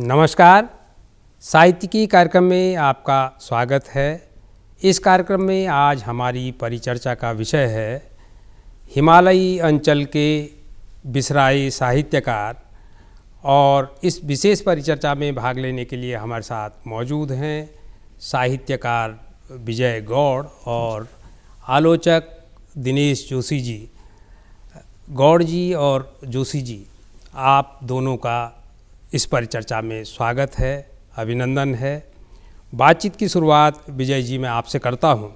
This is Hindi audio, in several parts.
नमस्कार। साहित्यिकी कार्यक्रम में आपका स्वागत है। इस कार्यक्रम में आज हमारी परिचर्चा का विषय है हिमालयी अंचल के बिसराए साहित्यकार, और इस विशेष परिचर्चा में भाग लेने के लिए हमारे साथ मौजूद हैं साहित्यकार विजय गौड़ और आलोचक दिनेश जोशी जी। गौड़ जी और जोशी जी, आप दोनों का इस परिचर्चा में स्वागत है, अभिनंदन है। बातचीत की शुरुआत विजय जी मैं आपसे करता हूं,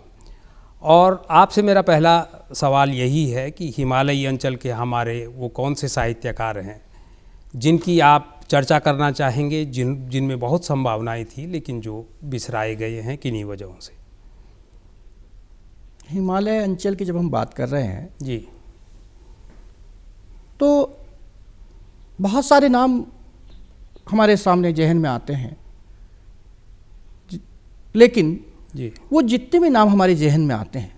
और आपसे मेरा पहला सवाल यही है कि हिमालयी अंचल के हमारे वो कौन से साहित्यकार हैं जिनकी आप चर्चा करना चाहेंगे, जिनमें बहुत संभावनाएं थी लेकिन जो बिसराए गए हैं किन्हीं वजहों से। हिमालय अंचल की जब हम बात कर रहे हैं जी, तो बहुत सारे नाम हमारे सामने जहन में आते हैं, लेकिन जी, वो जितने भी नाम हमारे जहन में आते हैं,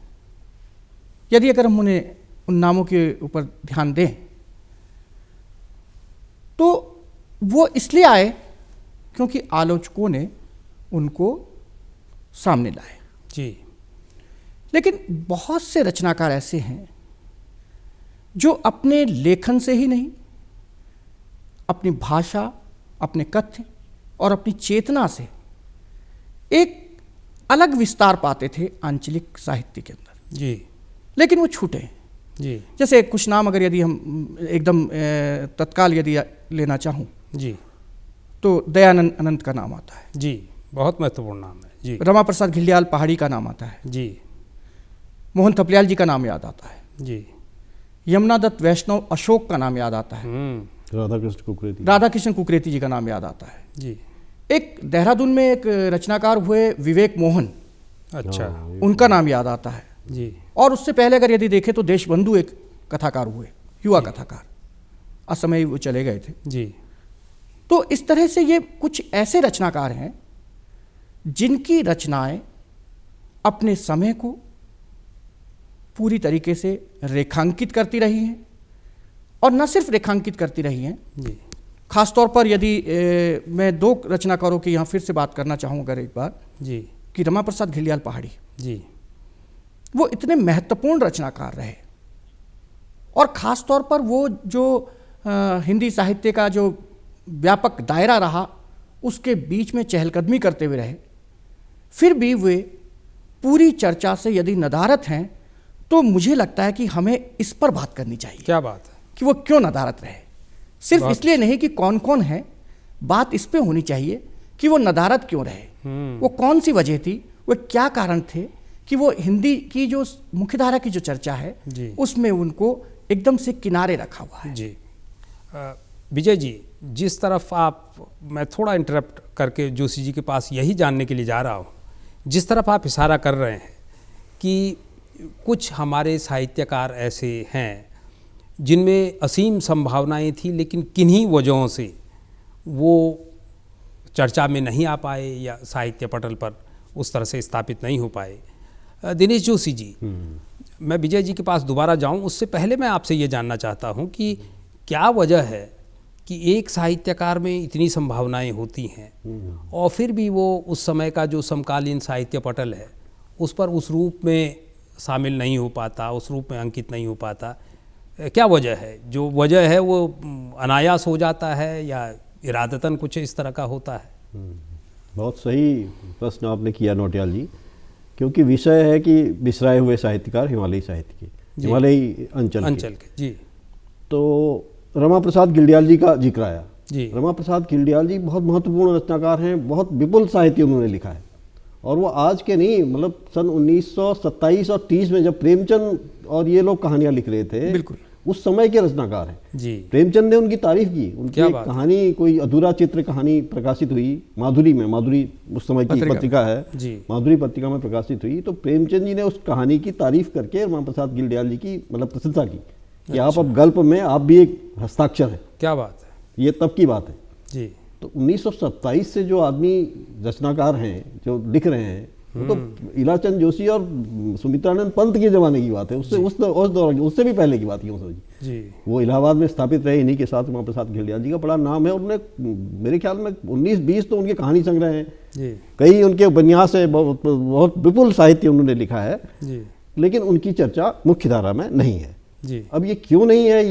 यदि अगर हम उन्हें उन नामों के ऊपर ध्यान दें तो वो इसलिए आए क्योंकि आलोचकों ने उनको सामने लाए। जी, लेकिन बहुत से रचनाकार ऐसे हैं जो अपने लेखन से ही नहीं, अपनी भाषा, अपने कथ्य और अपनी चेतना से एक अलग विस्तार पाते थे आंचलिक साहित्य के अंदर। जी, लेकिन वो छूटे। जी, जैसे कुछ नाम अगर यदि हम एकदम तत्काल यदि लेना चाहूँ जी, तो दयानंद अनंत का नाम आता है। जी, बहुत महत्वपूर्ण नाम है। जी, रमा प्रसाद घिल्डियाल पहाड़ी का नाम आता है। जी, मोहन थपलियाल जी का नाम याद आता है। जी, यमुना दत्त वैष्णव अशोक का नाम याद आता है। राधा कृष्ण कुकरेती जी का नाम याद आता है। जी, एक देहरादून में एक रचनाकार हुए विवेक मोहन, अच्छा, उनका नाम याद आता है। जी, और उससे पहले अगर यदि देखें तो देशबंधु एक कथाकार हुए, युवा कथाकार, असमय वो चले गए थे। जी, तो इस तरह से ये कुछ ऐसे रचनाकार हैं जिनकी रचनाएं अपने समय को पूरी तरीके से रेखांकित करती रही हैं, और न सिर्फ रेखांकित करती रही हैं, जी, खासतौर पर यदि मैं दो रचनाकारों की यहाँ फिर से बात करना चाहूँ अगर एक बार, जी, कि रमा प्रसाद घिल्डियाल पहाड़ी, जी, वो इतने महत्वपूर्ण रचनाकार रहे, और ख़ास तौर पर वो जो हिंदी साहित्य का जो व्यापक दायरा रहा उसके बीच में चहलकदमी करते हुए रहे, फिर भी वे पूरी चर्चा से यदि नदारत हैं तो मुझे लगता है कि हमें इस पर बात करनी चाहिए। क्या बात है। कि वो क्यों नदारत रहे, सिर्फ इसलिए नहीं कि कौन कौन है, बात इस पे होनी चाहिए कि वो नदारत क्यों रहे, वो कौन सी वजह थी, वो क्या कारण थे कि वो हिंदी की जो मुख्यधारा की जो चर्चा है उसमें उनको एकदम से किनारे रखा हुआ है। जी, विजय जी, जिस तरफ मैं थोड़ा इंटरप्ट करके जोशी जी के पास यही जानने के लिए जा रहा हूँ, जिस तरफ आप इशारा कर रहे हैं कि कुछ हमारे साहित्यकार ऐसे हैं जिनमें असीम संभावनाएं थी लेकिन किन्हीं वजहों से वो चर्चा में नहीं आ पाए या साहित्य पटल पर उस तरह से स्थापित नहीं हो पाए। दिनेश जोशी जी, मैं विजय जी के पास दोबारा जाऊं, उससे पहले मैं आपसे ये जानना चाहता हूं कि क्या वजह है कि एक साहित्यकार में इतनी संभावनाएं होती हैं और फिर भी वो उस समय का जो समकालीन साहित्य पटल है उस पर उस रूप में शामिल नहीं हो पाता, उस रूप में अंकित नहीं हो पाता। क्या वजह है? जो वजह है वो अनायास हो जाता है या इरादतन कुछ इस तरह का होता है? बहुत सही प्रश्न आपने किया नौटियाल जी, क्योंकि विषय है कि बिसराए हुए साहित्यकार हिमालयी साहित्य के, हिमालयी अंचल के। जी, तो रमा प्रसाद घिल्डियाल जी का जिक्र आया। जी, रमा प्रसाद घिल्डियाल जी बहुत महत्वपूर्ण रचनाकार हैं, बहुत विपुल साहित्य उन्होंने लिखा है, और वो आज के नहीं, मतलब सन 1927 और 30 में जब प्रेमचंद और ये लोग कहानियां लिख रहे थे, बिल्कुल उस समय के रचनाकार हैं। जी, प्रेमचंद ने उनकी तारीफ की, उनकी कहानी, कोई अधूरा चित्र कहानी प्रकाशित हुई माधुरी में, माधुरी उस समय की पत्रिका है, माधुरी पत्रिका में प्रकाशित हुई, तो प्रेमचंद जी ने उस कहानी की तारीफ करके रमा प्रसाद घिल्डियाल जी की मतलब प्रशंसा की कि आप अब गल्प में आप भी एक हस्ताक्षर है। क्या बात है। ये तब की बात है जी। तो 1927 से जो आदमी रचनाकार हैं जो लिख रहे हैं, वो तो इलाचंद जोशी और सुमित्रानंद पंत के जमाने की बात है, उससे उस दौर उससे भी पहले की बात क्यों समझी जी। वो इलाहाबाद में स्थापित रहे, इन्हीं के साथ रमा प्रसाद घिल्डियाल जी का बड़ा नाम है। उन्होंने मेरे ख्याल में 19-20 तो उनके कहानी संग्रह हैं जी। कई उनके उपन्यास है, बहुत विपुल साहित्य उन्होंने लिखा है जी। लेकिन उनकी चर्चा मुख्य धारा में नहीं है जी। अब ये क्यों नहीं है,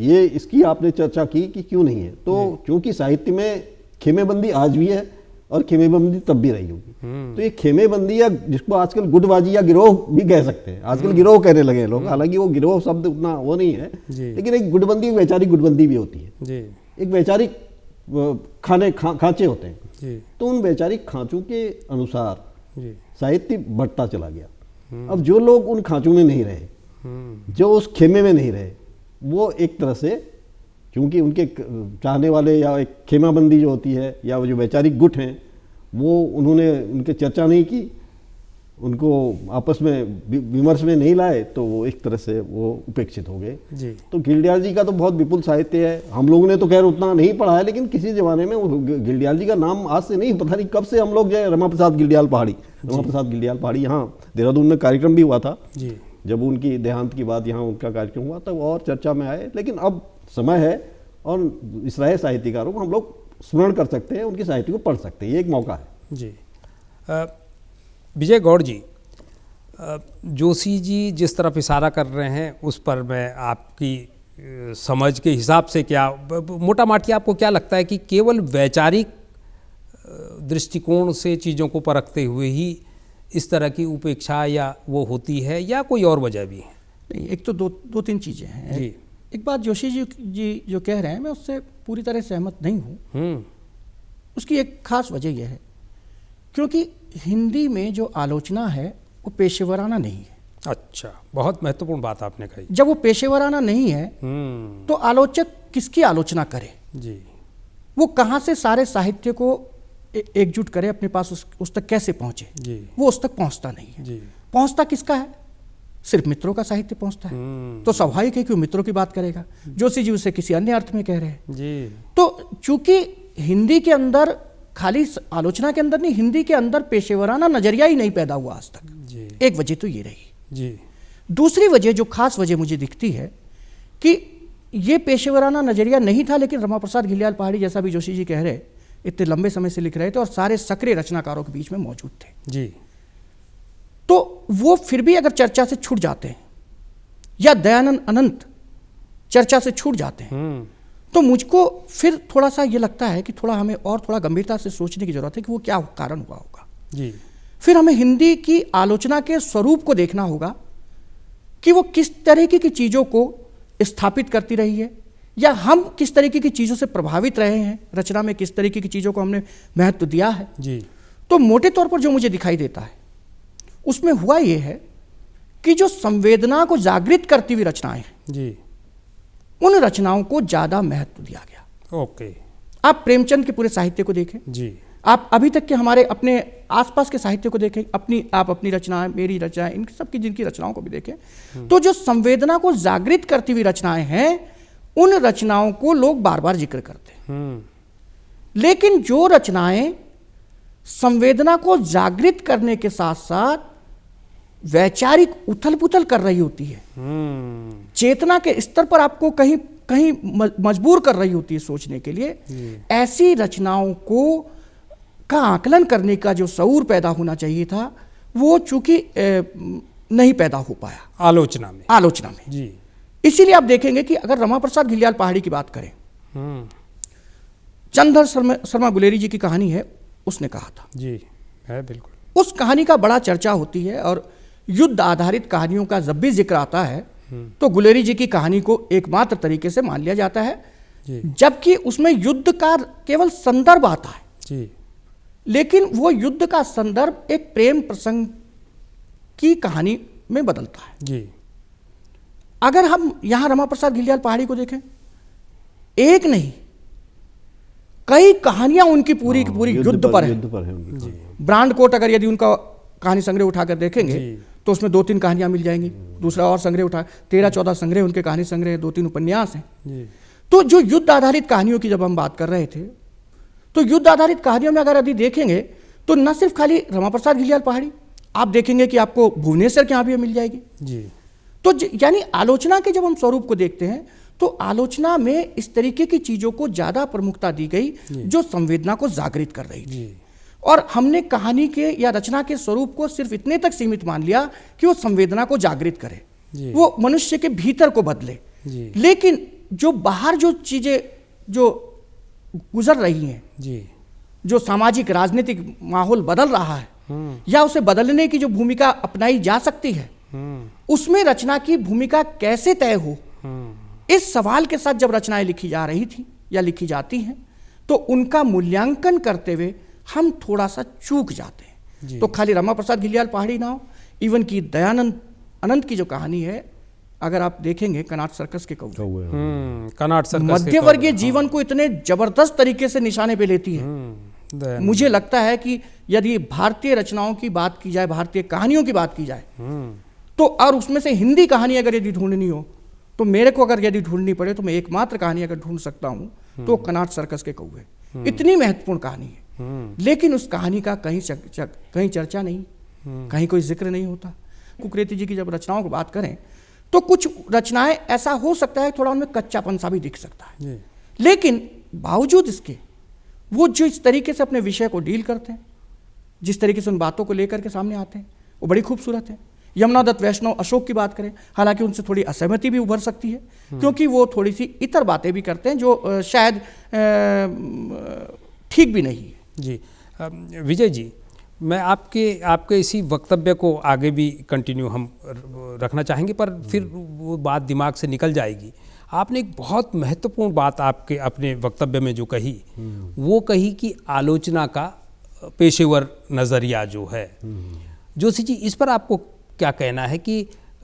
ये इसकी आपने चर्चा की कि क्यों नहीं है। तो क्योंकि साहित्य में खेमेबंदी आज भी है और खेमेबंदी तब भी रही होगी। तो ये खेमेबंदी या जिसको आजकल गुटबाजी या गिरोह भी कह सकते हैं, आजकल गिरोह कहने लगे लोग, हालांकि वो गिरोह शब्द उतना वो नहीं है, लेकिन एक गुटबंदी, वैचारिक गुटबंदी भी होती है। एक वैचारिक खांचे होते हैं, तो उन वैचारिक खांचों के अनुसार साहित्य बढ़ता चला गया। अब जो लोग उन खांचों में नहीं रहे, जो उस खेमे में नहीं रहे, वो एक तरह से क्योंकि उनके चाहने वाले या एक खेमाबंदी जो होती है या वो जो वैचारिक गुट हैं, वो उन्होंने उनके चर्चा नहीं की, उनको आपस में विमर्श में नहीं लाए, तो वो एक तरह से वो उपेक्षित हो गए जी। तो घिल्डियाल जी का तो बहुत विपुल साहित्य है, हम लोगों ने तो खैर उतना नहीं पढ़ा है, लेकिन किसी जमाने में घिल्डियाल जी का नाम आज से नहीं, पता नहीं कब से हम लोग जो है रमा प्रसाद घिल्डियाल पहाड़ी यहाँ देहरादून में कार्यक्रम भी हुआ था जी। जब उनकी देहांत की बात यहाँ उनका कार्यक्रम हुआ तब और चर्चा में आए, लेकिन अब समय है और इसराइल साहित्यकारों को हम लोग स्मरण कर सकते हैं, उनकी साहित्य को पढ़ सकते हैं, ये एक मौका है जी। विजय गौड़ जी, जोशी जी जिस तरफ इशारा कर रहे हैं उस पर मैं आपकी समझ के हिसाब से क्या मोटा माटी आपको क्या लगता है कि केवल वैचारिक दृष्टिकोण से चीज़ों को परखते हुए ही इस तरह की उपेक्षा या वो होती है, या कोई और वजह भी है? नहीं, एक तो दो तीन चीज़ें हैं जी। एक बात जोशी जी जो कह रहे हैं, मैं उससे पूरी तरह सहमत नहीं हूँ। उसकी एक खास वजह यह है क्योंकि हिंदी में जो आलोचना है वो पेशेवराना नहीं है। अच्छा, बहुत महत्वपूर्ण बात आपने कही। जब वो पेशेवराना नहीं है तो आलोचक किसकी आलोचना करे जी? वो कहाँ से सारे साहित्य को एकजुट करे, अपने पास उस तक कैसे पहुँचे जी? वो उस तक पहुँचता नहीं है जी। पहुँचता किसका है? सिर्फ मित्रों का साहित्य पहुंचता है। तो स्वाभाविक है कि वो मित्रों की बात करेगा। जोशी जी उसे किसी अन्य अर्थ में कह रहे हैं जी। तो चूंकि हिंदी के अंदर, खाली आलोचना के अंदर नहीं, हिंदी के अंदर पेशेवराना नजरिया ही नहीं पैदा हुआ आज तक जी। एक वजह तो ये रही जी। दूसरी वजह, जो खास वजह मुझे दिखती है कि ये पेशेवराना नजरिया नहीं था, लेकिन रमा प्रसाद घिल्डियाल पहाड़ी जैसा भी जोशी जी कह रहे, इतने लंबे समय से लिख रहे थे और सारे सक्रिय रचनाकारों के बीच में मौजूद थे जी। तो वो फिर भी अगर चर्चा से छूट जाते हैं या दयानंद अनंत चर्चा से छूट जाते हैं, तो मुझको फिर थोड़ा सा ये लगता है कि थोड़ा हमें और थोड़ा गंभीरता से सोचने की जरूरत है कि वो क्या कारण हुआ होगा जी। फिर हमें हिंदी की आलोचना के स्वरूप को देखना होगा कि वो किस तरीके की चीज़ों को स्थापित करती रही है, या हम किस तरीके की चीज़ों से प्रभावित रहे हैं, रचना में किस तरीके की चीज़ों को हमने महत्व दिया है जी। तो मोटे तौर पर जो मुझे दिखाई देता है उसमें हुआ ये है कि जो संवेदना को जागृत करती हुई रचनाएं हैं जी, उन रचनाओं को ज्यादा महत्व दिया गया। ओके, आप प्रेमचंद के पूरे साहित्य को देखें जी, आप अभी तक के हमारे अपने आसपास के साहित्य को देखें, आप अपनी रचनाएं, मेरी रचनाएं, इन सबकी जिनकी रचनाओं को भी देखें, तो जो संवेदना को जागृत करती हुई रचनाएं हैं, उन रचनाओं को लोग बार बार जिक्र करते हैं। लेकिन जो रचनाएं संवेदना को जागृत करने के साथ साथ वैचारिक उथल पुथल कर रही होती है, चेतना के स्तर पर आपको कहीं कहीं मजबूर कर रही होती है सोचने के लिए, ऐसी रचनाओं को का आकलन करने का जो शऊर पैदा होना चाहिए था, वो चूंकि नहीं पैदा हो पाया आलोचना में जी। इसीलिए आप देखेंगे कि अगर रमा प्रसाद घिल्डियाल पहाड़ी की बात करें, चंद्र शर्मा गुलेरी जी की कहानी है, उसने कहा था जी, है बिल्कुल। उस कहानी का बड़ा चर्चा होती है और युद्ध आधारित कहानियों का जब भी जिक्र आता है तो गुलेरी जी की कहानी को एकमात्र तरीके से मान लिया जाता है, जबकि उसमें युद्ध का केवल संदर्भ आता है जी। लेकिन वो युद्ध का संदर्भ एक प्रेम प्रसंग की कहानी में बदलता है जी। अगर हम यहां रमा प्रसाद घिल्डियाल पहाड़ी को देखें, एक नहीं कई कहानियां उनकी पूरी की पूरी युद्ध पर है। ब्रांड कोट अगर यदि उनका कहानी संग्रह उठाकर देखेंगे तो उसमें 2-3 कहानियां मिल जाएंगी। दूसरा और संग्रह उठा 13-14 संग्रह उनके कहानी संग्रह, 2-3 उपन्यास हैं। तो जो युद्ध आधारित कहानियों की जब हम बात कर रहे थे, तो युद्ध आधारित कहानियों में अगर यदि देखेंगे तो न सिर्फ खाली रमा प्रसाद घिल्डियाल पहाड़ी, आप देखेंगे कि आपको भुवनेश्वर के यहाँ भी मिल जाएगी जी। तो यानी आलोचना के जब हम स्वरूप को देखते हैं तो आलोचना में इस तरीके की चीज़ों को ज़्यादा प्रमुखता दी गई जो संवेदना को जागृत कर रही थी, और हमने कहानी के या रचना के स्वरूप को सिर्फ इतने तक सीमित मान लिया कि वो संवेदना को जागृत करे, वो मनुष्य के भीतर को बदले। लेकिन जो बाहर जो चीज़ें जो गुजर रही हैं, जो सामाजिक राजनीतिक माहौल बदल रहा है या उसे बदलने की जो भूमिका अपनाई जा सकती है, उसमें रचना की भूमिका कैसे तय हो, इस सवाल के साथ जब रचनाएं लिखी जा रही थी या लिखी जाती हैं तो उनका मूल्यांकन करते हुए हम थोड़ा सा चूक जाते हैं। तो खाली रमा प्रसाद घिल्डियाल पहाड़ी ना हो, इवन की दयानंद अनंत की जो कहानी है, अगर आप देखेंगे कनाट सर्कस के कौवे, कनाट सर्कस मध्यवर्गीय जीवन को इतने जबरदस्त तरीके से निशाने पे लेती है। मुझे लगता है कि यदि भारतीय रचनाओं की बात की जाए, भारतीय कहानियों की बात की जाए, तो और उसमें से हिंदी कहानी अगर यदि ढूंढनी हो तो मेरे को अगर यदि ढूंढनी पड़े तो मैं एकमात्र कहानी अगर ढूंढ सकता हूं तो कनाट सर्कस के कौवे। इतनी महत्वपूर्ण कहानी है, लेकिन उस कहानी का कहीं चर्चा नहीं, कहीं कोई जिक्र नहीं होता। कुकरेती जी की जब रचनाओं की बात करें तो कुछ रचनाएं ऐसा हो सकता है थोड़ा उनमें कच्चापन सा भी दिख सकता है, लेकिन बावजूद इसके वो जो इस तरीके से अपने विषय को डील करते हैं, जिस तरीके से उन बातों को लेकर के सामने आते हैं, वो बड़ी खूबसूरत है। यमुना दत्त वैष्णव अशोक की बात करें, हालांकि उनसे थोड़ी असहमति भी उभर सकती है क्योंकि वो थोड़ी सी इतर बातें भी करते हैं जो शायद ठीक भी नहीं है। जी विजय जी, मैं आपके इसी वक्तव्य को आगे भी कंटिन्यू हम रखना चाहेंगे, पर फिर वो बात दिमाग से निकल जाएगी। आपने एक बहुत महत्वपूर्ण बात आपके अपने वक्तव्य में जो कही, वो कही कि आलोचना का पेशेवर नज़रिया जो है। जोशी जी, इस पर आपको क्या कहना है कि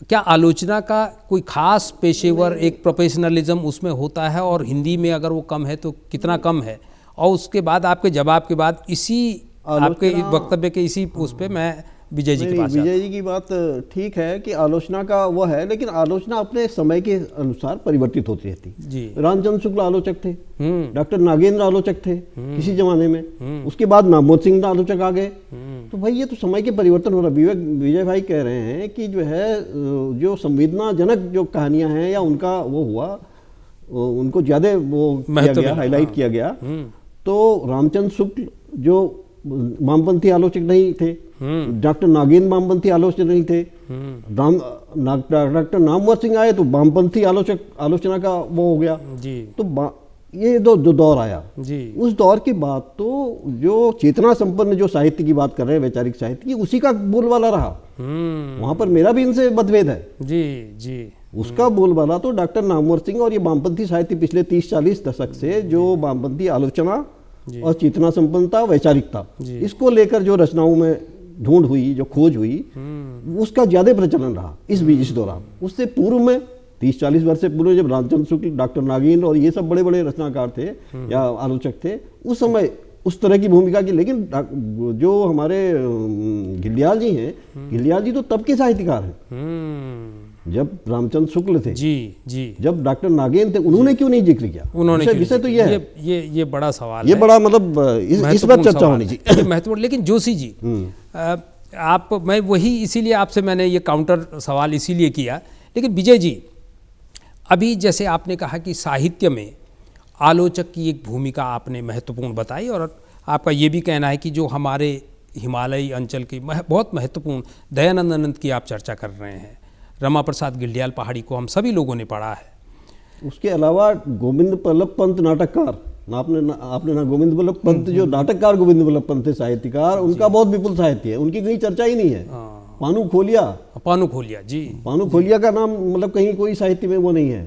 क्या आलोचना का कोई खास पेशेवर एक प्रोफेशनलिज्म उसमें होता है, और हिंदी में अगर वो कम है तो कितना कम है? और उसके बाद आपके जवाब के बाद इसी आपके वक्तव्य के इसी उस पे मैं विजय जी के पास विजय जी की बात ठीक है कि आलोचना का वो है, लेकिन आलोचना अपने समय के अनुसार परिवर्तित होती रहती जी। रामचंद्र शुक्ल आलोचक थे, डॉक्टर नागेंद्र आलोचक थे किसी जमाने में, उसके बाद नामवंत सिंह आलोचक आ गए। तो भाई ये तो समय के परिवर्तन हो रहा है। विजय भाई कह रहे हैं कि जो है जो संवेदनाजनक जो कहानियां हैं या उनका वो हुआ, उनको ज्यादा वो किया गया, हाईलाइट किया गया। तो रामचंद्र शुक्ल जो वामपंथी आलोचक नहीं थे, डॉक्टर नागेंद्र वामपंथी आलोचक नहीं थे, डॉक्टर नामवर सिंह आए तो वामपंथी आलोचना का वो हो गया जी। तो ये जो दौर आया जी, उस दौर के बाद तो जो चेतना संपन्न जो साहित्य की बात कर रहे हैं, वैचारिक साहित्य की, उसी का बोलबाला रहा। वहां पर मेरा भी इनसे मतभेद है जी जी। उसका बोलबाला तो डॉक्टर नामवर सिंह और ये वामपंथी साहित्य पिछले 30-40 दशक से जो वामपंथी आलोचना और चेतना संपन्नता, वैचारिकता, इसको लेकर जो रचनाओं में ढूंढ हुई, जो खोज हुई, उसका ज्यादा प्रचलन रहा इस दौरान। उससे पूर्व में 30-40 वर्ष से पूर्व जब रामचंद्र शुक्ल, डॉक्टर नागेंद्र और ये सब बड़े बड़े रचनाकार थे या आलोचक थे, उस समय उस तरह की भूमिका की। लेकिन जो हमारे घिल्डियाल जी हैं, घिल्डियाल जी तो तब के साहित्यकार हैं जब रामचंद्र शुक्ल थे जी जी, जब डॉक्टर नागेंद्र थे, उन्होंने क्यों नहीं जिक्र किया? उन्होंने विषय तो ये बड़ा सवाल है, ये बड़ा मतलब इस पर चर्चा होनी चाहिए, महत्वपूर्ण। लेकिन जोशी जी, आप मैं वही इसीलिए आपसे मैंने ये काउंटर सवाल इसीलिए किया। लेकिन विजय जी, अभी जैसे आपने कहा कि साहित्य में आलोचक की एक भूमिका आपने महत्वपूर्ण बताई, और आपका ये भी कहना है कि जो हमारे हिमालयी अंचल की बहुत महत्वपूर्ण दयानंद अनंत की आप चर्चा कर रहे हैं, रमा प्रसाद घिल्डियाल पहाड़ी को हम सभी लोगों ने पढ़ा है। उसके अलावा गोविंद वल्लभ पंत नाटककार, आपने ना गोविंद वल्लभ पंत जो नाटककार गोविंद वल्लभ पंत थे साहित्यकार, उनका बहुत विपुल साहित्य है, उनकी कहीं चर्चा ही नहीं है। पानू खोलिया जी, पानू खोलिया का नाम मतलब कहीं कोई साहित्य में वो नहीं है।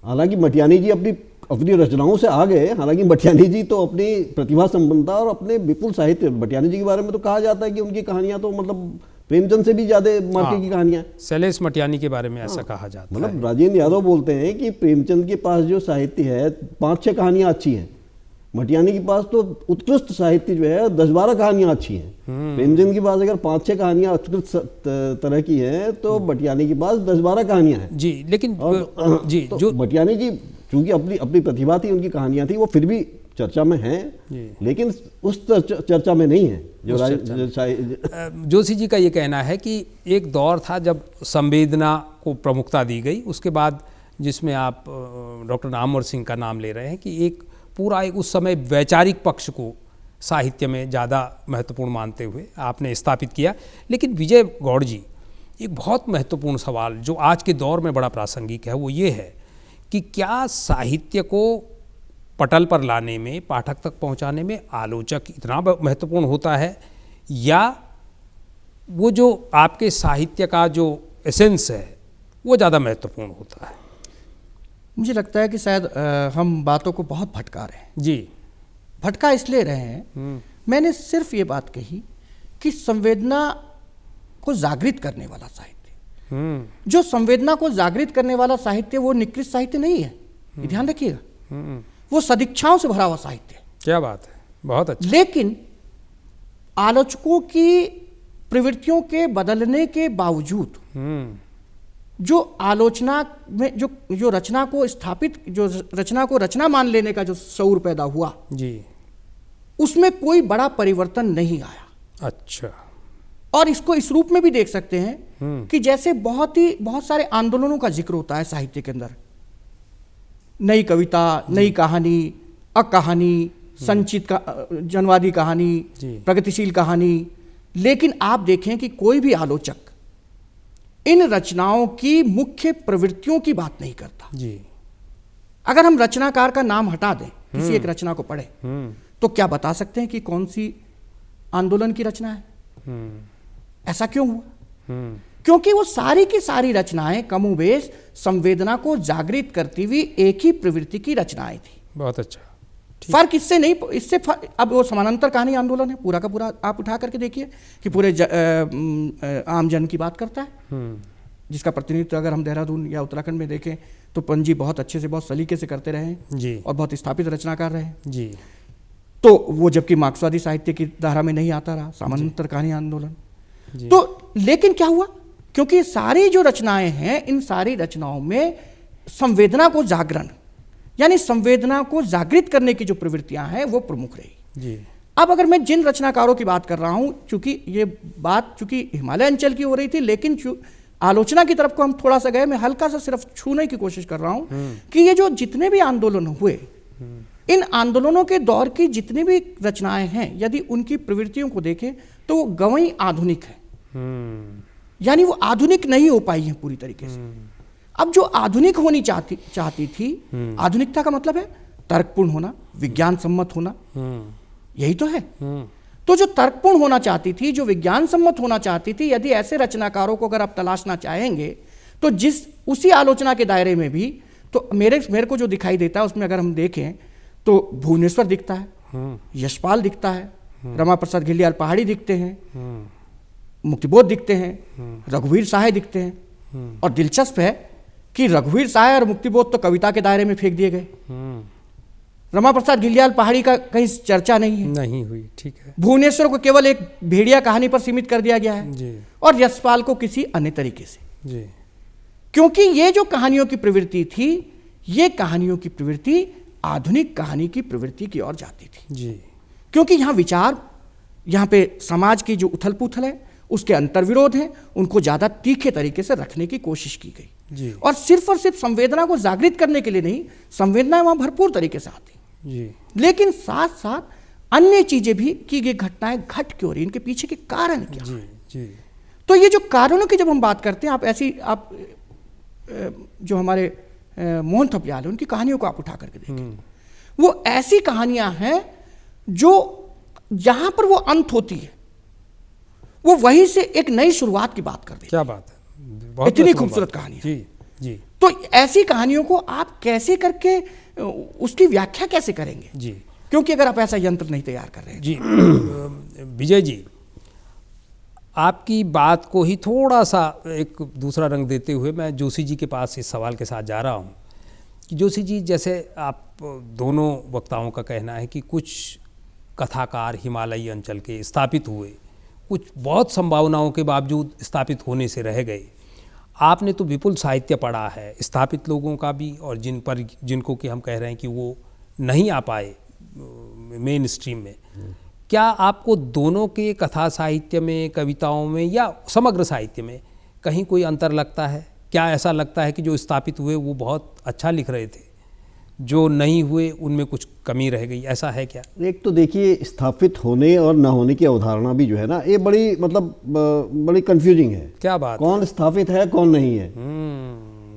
हालांकि मटियानी जी अपनी रचनाओं से आ गए, हालांकि मटियानी जी तो अपनी प्रतिभा संपन्नता और अपने विपुल साहित्य, मटियानी जी के बारे में तो कहा जाता है कि उनकी कहानियां तो मतलब प्रेमचंद से भी ज्यादा मार्के की कहानियां। शैलेश मटियानी के बारे में ऐसा कहा जाता है। मतलब राजेंद्र यादव बोलते हैं कि प्रेमचंद के पास जो साहित्य है 5-6 कहानियां अच्छी हैं, मटियानी के पास तो उत्कृष्ट साहित्य जो है 10-12 कहानियां अच्छी हैं। प्रेमचंद के पास अगर 5-6 कहानियां उत्कृष्ट तरह की हैं तो मटियानी के पास 10-12 कहानियां हैं जी। लेकिन जी, तो जो मटियानी जी चूंकि अपनी प्रतिभा थी, उनकी कहानियां थी, वो फिर भी चर्चा में हैं, लेकिन उस चर्चा में नहीं है जो जोशी जी का ये कहना है कि एक दौर था जब संवेदना को प्रमुखता दी गई, उसके बाद जिसमें आप डॉक्टर नामवर सिंह का नाम ले रहे हैं कि एक पूरा एक उस समय वैचारिक पक्ष को साहित्य में ज़्यादा महत्वपूर्ण मानते हुए आपने स्थापित किया। लेकिन विजय गौड़ जी, एक बहुत महत्वपूर्ण सवाल जो आज के दौर में बड़ा प्रासंगिक है वो ये है कि क्या साहित्य को पटल पर लाने में, पाठक तक पहुंचाने में आलोचक इतना महत्वपूर्ण होता है, या वो जो आपके साहित्य का जो एसेंस है वो ज़्यादा महत्वपूर्ण होता है? मुझे लगता है कि शायद हम बातों को बहुत भटका रहे हैं। जी, भटका इसलिए रहे हैं, मैंने सिर्फ ये बात कही कि संवेदना को जागृत करने वाला साहित्य, जो संवेदना को जागृत करने वाला साहित्य वो निकृष्ट साहित्य नहीं है, ये ध्यान रखिएगा। वो सदिच्छाओं से भरा हुआ साहित्य है। क्या बात है, बहुत अच्छा। लेकिन आलोचकों की प्रवृत्तियों के बदलने के बावजूद जो आलोचना में जो रचना को स्थापित, जो रचना को रचना मान लेने का जो शऊर पैदा हुआ जी, उसमें कोई बड़ा परिवर्तन नहीं आया। अच्छा। और इसको इस रूप में भी देख सकते हैं कि जैसे बहुत सारे आंदोलनों का जिक्र होता है साहित्य के अंदर, नई कविता, नई कहानी, अकहानी, संचित का जनवादी कहानी, प्रगतिशील कहानी, लेकिन आप देखें कि कोई भी आलोचक इन रचनाओं की मुख्य प्रवृत्तियों की बात नहीं करता जी। अगर हम रचनाकार का नाम हटा दें, किसी एक रचना को पढ़े, तो क्या बता सकते हैं कि कौन सी आंदोलन की रचना है? ऐसा क्यों हुआ? क्योंकि वो सारी की सारी रचनाएं कमोबेश संवेदना को जागृत करती हुई एक ही प्रवृत्ति की रचनाएं थी। बहुत अच्छा। फर्क इससे नहीं, अब वो समानांतर कहानी आंदोलन है, पूरा का पूरा आप उठा करके देखिए कि पूरे आम जन की बात करता है, जिसका प्रतिनिधित्व अगर हम देहरादून या उत्तराखंड में देखें तो पंजी बहुत अच्छे से, बहुत सलीके से करते रहे जी, और बहुत स्थापित रचनाकार रहे जी। तो वो जबकि मार्क्सवादी साहित्य की धारा में नहीं आता रहा समानांतर कहानी आंदोलन। तो लेकिन क्या हुआ, क्योंकि सारी जो रचनाएं हैं, इन सारी रचनाओं में संवेदना को जागरण, यानी संवेदना को जागृत करने की जो प्रवृत्तियां हैं वो प्रमुख रही जी। अब अगर मैं जिन रचनाकारों की बात कर रहा हूं, चूंकि ये बात चूंकि हिमालय अंचल की हो रही थी, लेकिन आलोचना की तरफ को हम थोड़ा सा गए, मैं हल्का सा सिर्फ छूने की कोशिश कर रहा हूं कि ये जो जितने भी आंदोलन हुए, इन आंदोलनों के दौर की जितनी भी रचनाएं हैं, यदि उनकी प्रवृत्तियों को देखें तो वो गवई आधुनिक है, यानी वो आधुनिक नहीं हो पाई है पूरी तरीके से। अब जो आधुनिक होनी चाहती थी, आधुनिकता का मतलब है तर्कपूर्ण होना, विज्ञान सम्मत होना, यही तो है। तो जो तर्कपूर्ण होना चाहती थी, जो विज्ञान सम्मत होना चाहती थी, यदि ऐसे रचनाकारों को अगर आप तलाशना चाहेंगे तो उसी आलोचना के दायरे में भी तो मेरे को जो दिखाई देता है उसमें अगर हम देखें तो भुवनेश्वर दिखता है, यशपाल दिखता है, रमा प्रसाद घिल्डियाल पहाड़ी दिखते हैं, मुक्तिबोध दिखते हैं, रघुवीर साहे दिखते हैं। और दिलचस्प है कि रघुवीर साहे और मुक्तिबोध तो कविता के दायरे में फेंक दिए गए, रमा प्रसाद घिल्डियाल पहाड़ी का कहीं चर्चा नहीं हुई। ठीक है। भुवनेश्वर को केवल एक भेड़िया कहानी पर सीमित कर दिया गया है जी। और यशपाल को किसी अन्य तरीके से जी। क्योंकि ये जो कहानियों की प्रवृत्ति थी, ये कहानियों की प्रवृत्ति आधुनिक कहानी की प्रवृत्ति की ओर जाती थी जी। क्योंकि यहाँ विचार, यहाँ पे समाज की जो उथल पुथल है, उसके अंतर्विरोध हैं, उनको ज़्यादा तीखे तरीके से रखने की कोशिश की गई जी। और सिर्फ संवेदना को जागृत करने के लिए नहीं, संवेदनाएं वहाँ भरपूर तरीके से आती जी। लेकिन साथ साथ अन्य चीजें भी कि ये घटनाएं घट क्यों रही, इनके पीछे के कारण क्या जी। है। जी। तो ये जो कारणों की जब हम बात करते हैं, आप जो हमारे मोहन थपलियाल है, उनकी कहानियों को आप उठा करके देखें, वो ऐसी कहानियां हैं जो जहां पर वो अंत होती है, वो वहीं से एक नई शुरुआत की बात कर रही है। क्या बात है, बहुत इतनी खूबसूरत कहानी है। जी। जी। तो ऐसी कहानियों को आप कैसे करके उसकी व्याख्या कैसे करेंगे? जी। क्योंकि अगर आप ऐसा यंत्र नहीं तैयार कर रहे हैं। जी। विजय जी, आपकी बात को ही थोड़ा सा एक दूसरा रंग देते हुए मैं जोशी जी के पास इस सवाल के साथ जा रहा हूँ कि जोशी जी, जैसे आप दोनों वक्ताओं का कहना है कि कुछ कथाकार हिमालयी अंचल के स्थापित हुए, कुछ बहुत संभावनाओं के बावजूद स्थापित होने से रह गए। आपने तो विपुल साहित्य पढ़ा है स्थापित लोगों का भी, और जिनको कि हम कह रहे हैं कि वो नहीं आ पाए, मेन स्ट्रीम में, क्या आपको दोनों के कथा साहित्य में, कविताओं में या समग्र साहित्य में कहीं कोई अंतर लगता है? क्या ऐसा लगता है कि जो स्थापित हुए वो बहुत अच्छा लिख रहे थे, जो नहीं हुए उनमें कुछ कमी रह गई, ऐसा है क्या? एक तो देखिए, स्थापित होने और न होने की अवधारणा भी जो है ना, ये बड़ी मतलब बड़ी कंफ्यूजिंग है। क्या बात? कौन स्थापित है, कौन नहीं है।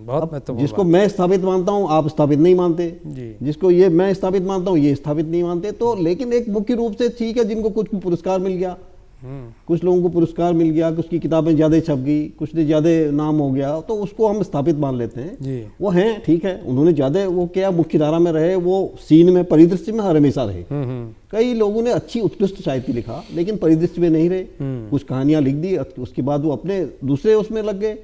बहुत महत्वपूर्ण। जिसको मैं स्थापित मानता हूँ, आप स्थापित नहीं मानते जी। जिसको ये मैं स्थापित मानता हूँ, ये स्थापित नहीं मानते। तो लेकिन एक मुख्य रूप से ठीक है, जिनको कुछ पुरस्कार मिल गया, कुछ लोगों को पुरस्कार मिल गया, कुछ की किताबें ज़्यादा छप गई, कुछ ने ज़्यादा नाम हो गया, तो उसको हम स्थापित मान लेते हैं जी। वो हैं, ठीक है, उन्होंने ज़्यादा वो क्या मुख्य धारा में रहे, वो सीन में, परिदृश्य में हर हमेशा रहे। कई लोगों ने अच्छी उत्कृष्ट साहित्य लिखा लेकिन परिदृश्य में नहीं रहे, कुछ कहानियाँ लिख दी, उसके बाद वो अपने दूसरे उसमें लग गए,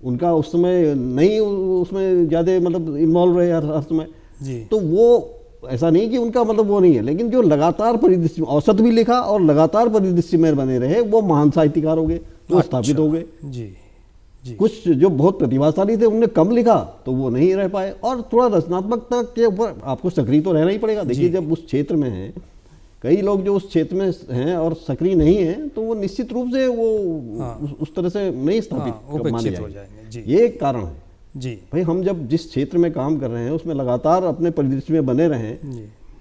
उनका उस समय नहीं उसमें ज़्यादा मतलब इन्वॉल्व रहे हर समय जी। तो वो ऐसा नहीं कि उनका मतलब वो नहीं है, लेकिन जो लगातार परिदृश्य में औसत भी लिखा और लगातार परिदृश्य में बने रहे, वो महान साहित्यकार हो गए, वो स्थापित हो गए। जी जी। कुछ जो बहुत प्रतिभाशाली थे उनने कम लिखा तो वो नहीं रह पाए, और थोड़ा रचनात्मकता के ऊपर आपको सक्रिय तो रहना ही पड़ेगा। देखिए, जब उस क्षेत्र में हैं, कई लोग जो उस क्षेत्र में हैं और सक्रिय नहीं हैं, तो वो निश्चित रूप से वो उस तरह से नहीं स्थापित माने जाएंगे। ये एक कारण है जी। भाई, हम जब जिस क्षेत्र में काम कर रहे हैं उसमें लगातार अपने परिदृश्य में बने रहें,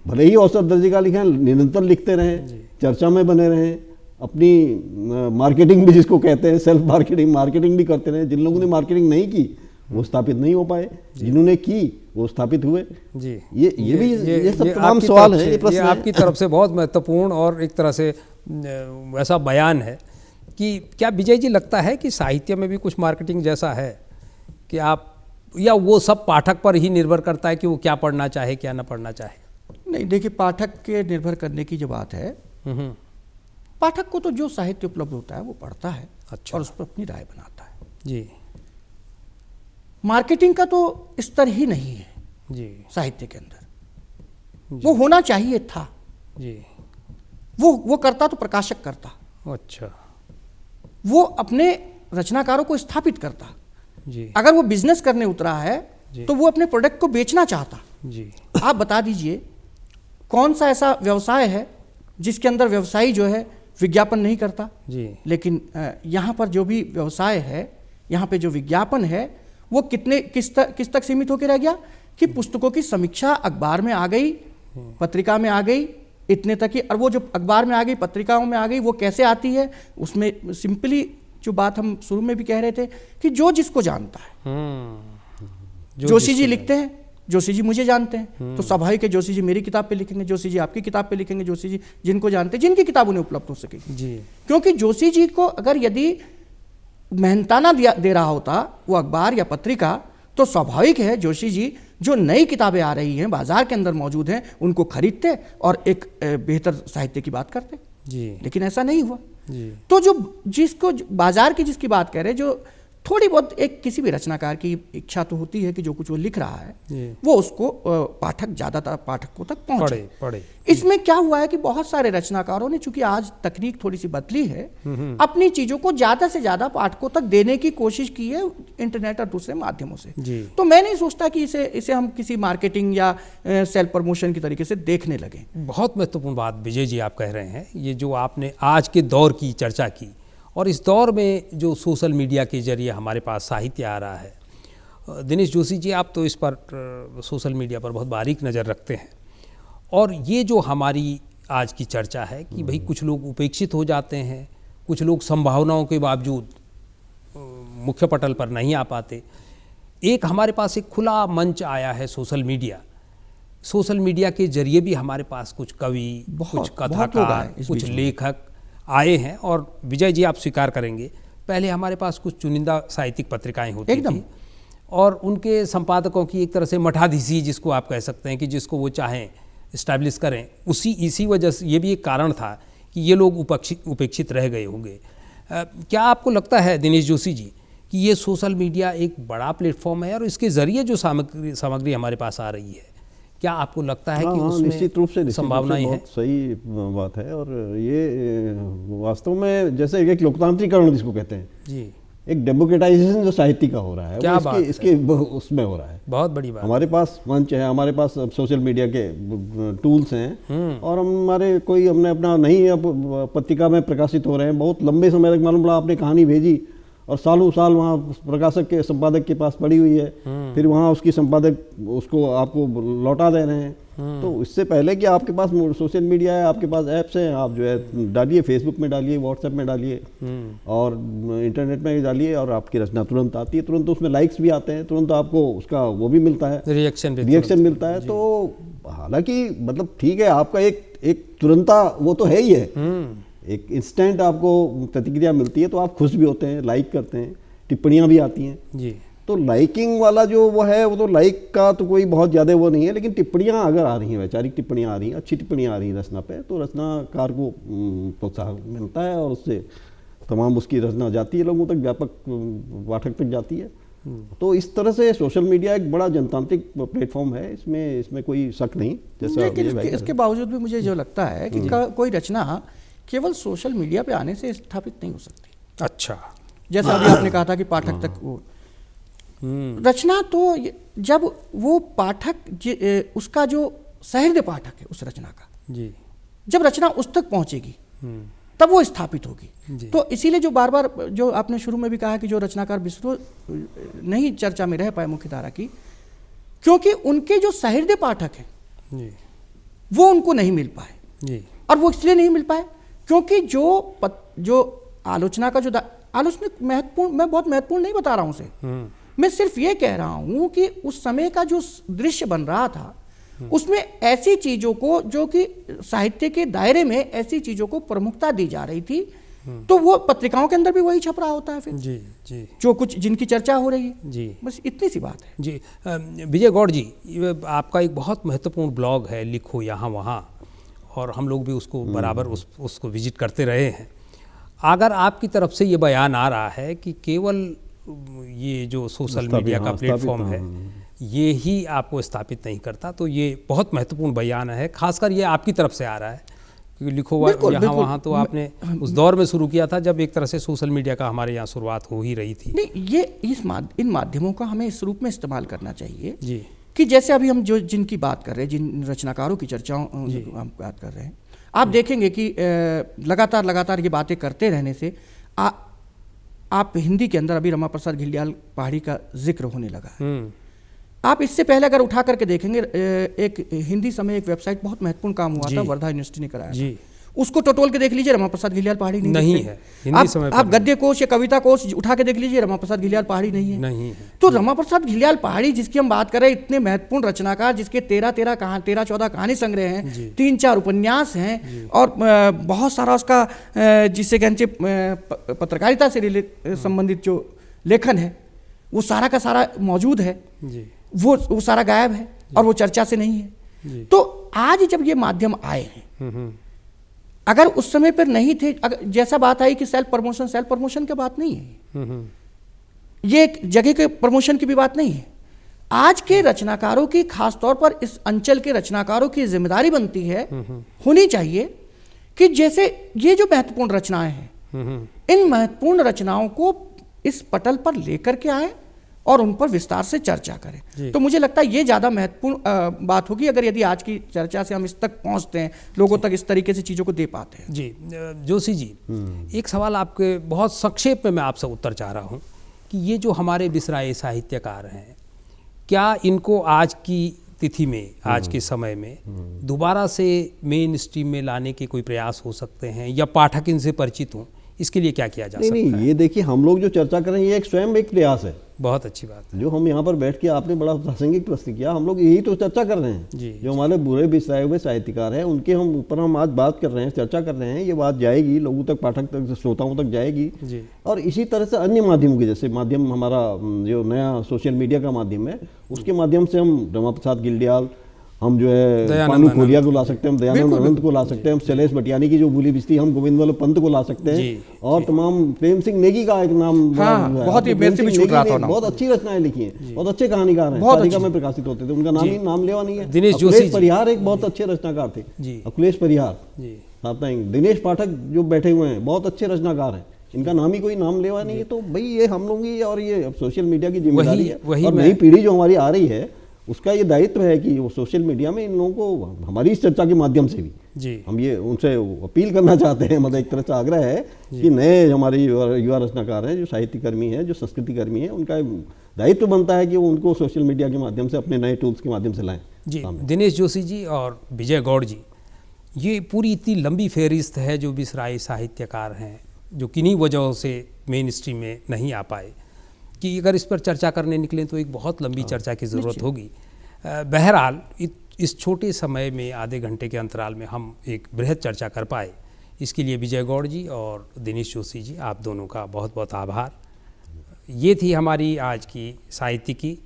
भले ही औसत दर्जे का लिखें, निरंतर लिखते रहें, चर्चा में बने रहें, अपनी मार्केटिंग भी जिसको कहते हैं, सेल्फ मार्केटिंग भी करते रहें। जिन लोगों ने मार्केटिंग नहीं की वो स्थापित नहीं हो पाए, जिन्होंने की वो स्थापित हुए जी। ये सब तमाम सवाल हैं, ये प्रश्न आपकी तरफ से बहुत महत्वपूर्ण और एक तरह से वैसा बयान है कि क्या विजय जी लगता है कि साहित्य में भी कुछ मार्केटिंग जैसा है कि आप, या वो सब पाठक पर ही निर्भर करता है कि वो क्या पढ़ना चाहे क्या ना पढ़ना चाहे? नहीं, देखिए, पाठक के निर्भर करने की जो बात है, पाठक को तो जो साहित्य उपलब्ध होता है वो पढ़ता है। अच्छा। और उस पर अपनी राय बनाता है जी। मार्केटिंग का तो स्तर ही नहीं है जी साहित्य के अंदर, वो होना चाहिए था जी। वो करता तो प्रकाशक करता। अच्छा। वो अपने रचनाकारों को स्थापित करता जी। अगर वो बिजनेस करने उतरा है तो वो अपने प्रोडक्ट को बेचना चाहता जी। आप बता दीजिए कौन सा ऐसा व्यवसाय है जिसके अंदर व्यवसायी जो है विज्ञापन नहीं करता जी। लेकिन यहाँ पर जो भी व्यवसाय है, यहाँ पे जो विज्ञापन है, वो किस तक सीमित होकर रह गया कि पुस्तकों की समीक्षा अखबार में आ गई, पत्रिका में आ गई, इतने तक ही। और वो जो अखबार में आ गई, पत्रिकाओं में आ गई, वो कैसे आती है, उसमें सिंपली जो बात हम शुरू में भी कह रहे थे कि जो जिसको जानता है। जोशी जी लिखते हैं, जोशी जी मुझे जानते हैं, तो स्वाभाविक है जोशी जी मेरी किताब पे लिखेंगे, जोशी जी आपकी किताब पे लिखेंगे, जोशी जी जिनको जानते हैं, जिनकी किताब उन्हें उपलब्ध हो सकेगी जी। क्योंकि जोशी जी को अगर यदि मेहनताना दे रहा होता वो अखबार या पत्रिका, तो स्वाभाविक है जोशी जी जो नई किताबें आ रही हैं, बाजार के अंदर मौजूद हैं, उनको खरीदते और एक बेहतर साहित्य की बात करते जी। लेकिन ऐसा नहीं हुआ जी। तो जो जिसको बाजार की जिसकी बात कह रहे, जो थोड़ी बहुत एक किसी भी रचनाकार की इच्छा तो होती है कि जो कुछ वो लिख रहा है वो उसको पाठक, ज्यादातर पाठकों तक पहुंचे। इसमें क्या हुआ है कि बहुत सारे रचनाकारों ने, चूंकि आज तकनीक थोड़ी सी बदली है, अपनी चीजों को ज्यादा से ज्यादा पाठकों तक देने की कोशिश की है इंटरनेट और दूसरे माध्यमों से। तो मैं नहीं सोचता कि इसे हम किसी मार्केटिंग या सेल्फ प्रमोशन की तरीके से देखने लगे। बहुत महत्वपूर्ण बात विजय जी आप कह रहे हैं, ये जो आपने आज के दौर की चर्चा की, और इस दौर में जो सोशल मीडिया के जरिए हमारे पास साहित्य आ रहा है। दिनेश जोशी जी, आप तो इस पर सोशल मीडिया पर बहुत बारीक नज़र रखते हैं, और ये जो हमारी आज की चर्चा है कि भाई कुछ लोग उपेक्षित हो जाते हैं, कुछ लोग संभावनाओं के बावजूद मुख्य पटल पर नहीं आ पाते। एक हमारे पास एक खुला मंच आया है सोशल मीडिया। सोशल मीडिया के जरिए भी हमारे पास कुछ कवि, कुछ कथाकार, कुछ लेखक आए हैं, और विजय जी आप स्वीकार करेंगे पहले हमारे पास कुछ चुनिंदा साहित्यिक पत्रिकाएं होती थी, और उनके संपादकों की एक तरह से मठाधीशी जिसको आप कह सकते हैं कि जिसको वो चाहें इस्टेब्लिश करें, इसी वजह से ये भी एक कारण था कि ये लोग उपेक्षित रह गए होंगे। क्या आपको लगता है दिनेश जोशी जी कि ये सोशल मीडिया एक बड़ा प्लेटफॉर्म है और इसके ज़रिए जो सामग्री हमारे पास आ रही है, क्या आपको लगता है कि उसमें निश्चित रूप से संभावनाएं हैं? बहुत सही बात है, और ये वास्तव में जैसे एक लोकतांत्रिकरण जिसको कहते हैं जी, एक डेमोक्रेटाइजेशन जो साहित्य का हो रहा है, क्या वो बात इसके उसमें हो रहा है। बहुत बड़ी बात। हमारे पास मंच है, हमारे पास सोशल मीडिया के टूल्स हैं, और हमने अपना नहीं अब पत्रिका में प्रकाशित हो रहे हैं। बहुत लंबे समय तक मालूम पड़ा आपने कहानी भेजी और सालों साल वहाँ प्रकाशक के संपादक के पास पड़ी हुई है, फिर वहाँ उसकी संपादक उसको आपको लौटा दे रहे हैं। तो इससे पहले कि आपके पास सोशल मीडिया है, आपके पास ऐप्स हैं, आप जो है डालिए, फेसबुक में डालिए, व्हाट्सएप में डालिए और इंटरनेट में डालिए, और आपकी रचना तुरंत आती है, तुरंत उसमें लाइक्स भी आते हैं, तुरंत आपको उसका वो भी मिलता है, रिएक्शन मिलता है। तो हालांकि मतलब ठीक है, आपका एक तुरंता वो तो है ही है, एक इंस्टेंट आपको प्रतिक्रिया मिलती है, तो आप खुश भी होते हैं, लाइक करते हैं, टिप्पणियां भी आती हैं जी। तो लाइकिंग वाला जो वो है, वो तो लाइक का तो कोई बहुत ज़्यादा वो नहीं है, लेकिन टिप्पणियां अगर आ रही हैं, वैचारिक टिप्पणियां आ रही हैं, अच्छी टिप्पणियां आ रही हैं रचना पे, तो रचनाकार को प्रोत्साहन मिलता है और उससे तमाम उसकी रचना जाती है लोगों तक, व्यापक पाठक तक जाती है। तो इस तरह से सोशल मीडिया एक बड़ा जनतांत्रिक प्लेटफॉर्म है, इसमें कोई शक नहीं। जैसा इसके बावजूद भी मुझे जो लगता है कि कोई रचना केवल सोशल मीडिया पे आने से स्थापित नहीं हो सकती। अच्छा, जैसा अभी आपने कहा था कि पाठक तक वो रचना, तो जब वो पाठक उसका जो सहृदय पाठक है उस रचना का जी, जब रचना उस तक पहुंचेगी तब वो स्थापित होगी। तो इसीलिए जो बार बार जो आपने शुरू में भी कहा कि जो रचनाकार विश्व नहीं चर्चा में रह पाए मुख्य धारा की, क्योंकि उनके जो सहृदय पाठक हैं वो उनको नहीं मिल पाए जी। और वो इसलिए नहीं मिल पाए क्योंकि जो आलोचना का जो आलोचना महत्वपूर्ण, मैं बहुत महत्वपूर्ण नहीं बता रहा हूं उसे, मैं सिर्फ ये कह रहा हूं कि उस समय का जो दृश्य बन रहा था उसमें ऐसी चीजों को, जो कि साहित्य के दायरे में ऐसी चीजों को प्रमुखता दी जा रही थी, तो वो पत्रिकाओं के अंदर भी वही छप रहा होता है फिर जी जी, जो कुछ जिनकी चर्चा हो रही है जी। बस इतनी सी बात है जी। विजय गौड़ जी, आपका एक बहुत महत्वपूर्ण ब्लॉग है लिखो यहाँ वहाँ, और हम लोग भी उसको बराबर उसको विजिट करते रहे हैं। अगर आपकी तरफ से ये बयान आ रहा है कि केवल ये जो सोशल मीडिया का प्लेटफॉर्म है ये ही आपको स्थापित नहीं करता, तो ये बहुत महत्वपूर्ण बयान है, खासकर ये आपकी तरफ से आ रहा है, क्योंकि लिखो यहाँ वहाँ तो आपने उस दौर में शुरू किया था जब एक तरह से सोशल मीडिया का हमारे यहाँ शुरुआत हो ही रही थी। नहीं, ये इन माध्यमों का हमें इस रूप में इस्तेमाल करना चाहिए जी, कि जैसे अभी हम जिनकी बात कर रहे हैं, जिन रचनाकारों की चर्चाओं हम बात कर रहे हैं, आप देखेंगे कि लगातार ये बातें करते रहने से आप हिंदी के अंदर अभी रमा प्रसाद घिल्डियाल पहाड़ी का जिक्र होने लगा। आप इससे पहले अगर उठा करके देखेंगे, एक हिंदी समय एक वेबसाइट बहुत महत्वपूर्ण काम हुआ था, वर्धा यूनिवर्सिटी ने कराया था, उसको टटोल के देख लीजिए, रमा प्रसाद घिल्डियाल पहाड़ी नहीं है। हिंदी समय आप गद्य कोश या कविता कोश उठा के देख लीजिए, रमा प्रसाद घिल्डियाल पहाड़ी नहीं है। तो रमा प्रसाद घिल्डियाल पहाड़ी, जिसकी हम बात कर रहे हैं, इतने महत्वपूर्ण रचनाकार, जिसके 13-14 कहानी संग्रह हैं, 3-4 उपन्यास हैं, और बहुत सारा उसका जिससे कहते पत्रकारिता से संबंधित जो लेखन है वो सारा का सारा मौजूद है, वो सारा गायब है और वो चर्चा से नहीं है। तो आज जब ये माध्यम आए हैं, अगर उस समय पर नहीं थे, अगर जैसा बात आई कि सेल्फ प्रमोशन की बात नहीं है, ये एक जगह के प्रमोशन की भी बात नहीं है। आज के रचनाकारों की, खासतौर पर इस अंचल के रचनाकारों की जिम्मेदारी बनती है, होनी चाहिए, कि जैसे ये जो महत्वपूर्ण रचनाएं हैं, इन महत्वपूर्ण रचनाओं को इस पटल पर लेकर के आए और उन पर विस्तार से चर्चा करें। तो मुझे लगता है ये ज़्यादा महत्वपूर्ण बात होगी, अगर यदि आज की चर्चा से हम इस तक पहुंचते हैं, लोगों तक इस तरीके से चीज़ों को दे पाते हैं। जी जोशी जी, एक सवाल आपके बहुत संक्षेप में मैं आपसे उत्तर चाह रहा हूं कि ये जो हमारे बिसराए साहित्यकार हैं, क्या इनको आज की तिथि में, आज के समय में दोबारा से मेन स्ट्रीम में लाने के कोई प्रयास हो सकते हैं, या पाठक इनसे परिचित हों, इसके लिए क्या किया जा सकता है? नहीं, ये देखिए, हम लोग जो चर्चा कर रहे हैं ये स्वयं एक प्रयास है। बहुत अच्छी बात है। जो हम यहाँ पर बैठ के, आपने बड़ा प्रासंगिक प्रश्न किया, हम लोग यही तो चर्चा कर रहे हैं जी। जो हमारे बुरे बिसराए हुए साहित्यकार हैं उनके ऊपर हम आज बात कर रहे हैं, चर्चा कर रहे हैं, ये बात जाएगी लोगों तक, पाठक तक, श्रोताओं तक जाएगी जी। और इसी तरह से अन्य माध्यमों के, जैसे माध्यम हमारा जो नया सोशल मीडिया का माध्यम है, उसके माध्यम से हम रमा प्रसाद घिल्डियाल, हम जो है पानू खोलिया को ला सकते हैं, हम दयानंद अनंत को ला सकते हैं, हम शैलेश बटियानी की जो भूली बिस्ती, हम गोविंद वल्लभ पंत को ला सकते हैं, और तमाम प्रेम सिंह नेगी का एक नाम बहुत ही बहुत अच्छी रचनाएं लिखी हैं, बहुत अच्छे कहानीकार हैं, पत्रिका में प्रकाशित होते थे, उनका नाम लेवा नहीं है। दिनेश जोशी परिहार एक बहुत अच्छे रचनाकार थे, अखिलेश परिहार, दिनेश पाठक जो बैठे हुए हैं बहुत अच्छे रचनाकार हैं, इनका नाम ही कोई नाम लेवा नहीं है, तो भाई ये हम लोग ही, और ये सोशल मीडिया की जिम्मेदारी है, और नई पीढ़ी जो हमारी आ रही है उसका ये दायित्व है कि वो सोशल मीडिया में इन लोगों को हमारी इस चर्चा के माध्यम से भी हम ये उनसे अपील करना चाहते हैं, मतलब एक तरह से आग्रह है कि नए हमारे युवा रचनाकार हैं, जो साहित्य कर्मी हैं, जो संस्कृति कर्मी हैं, उनका दायित्व बनता है कि वो उनको सोशल मीडिया के माध्यम से अपने नए टूल्स के माध्यम से लाएं। जी, दिनेश जोशी जी और विजय गौड़ जी, ये पूरी इतनी लंबी फहरिस्त है जो बिसराए साहित्यकार हैं जो किन्हीं वजहों से मेन स्ट्रीम में नहीं आ पाए, कि अगर इस पर चर्चा करने निकलें तो एक बहुत लंबी चर्चा की ज़रूरत होगी। बहरहाल इस छोटे समय में आधे घंटे के अंतराल में हम एक बृहद चर्चा कर पाए, इसके लिए विजय गौड़ जी और दिनेश जोशी जी, आप दोनों का बहुत बहुत आभार। ये थी हमारी आज की साहित्यिकी।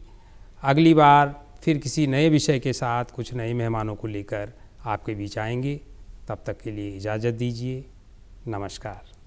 अगली बार फिर किसी नए विषय के साथ कुछ नए मेहमानों को लेकर आपके बीच आएंगे। तब तक के लिए इजाज़त दीजिए। नमस्कार।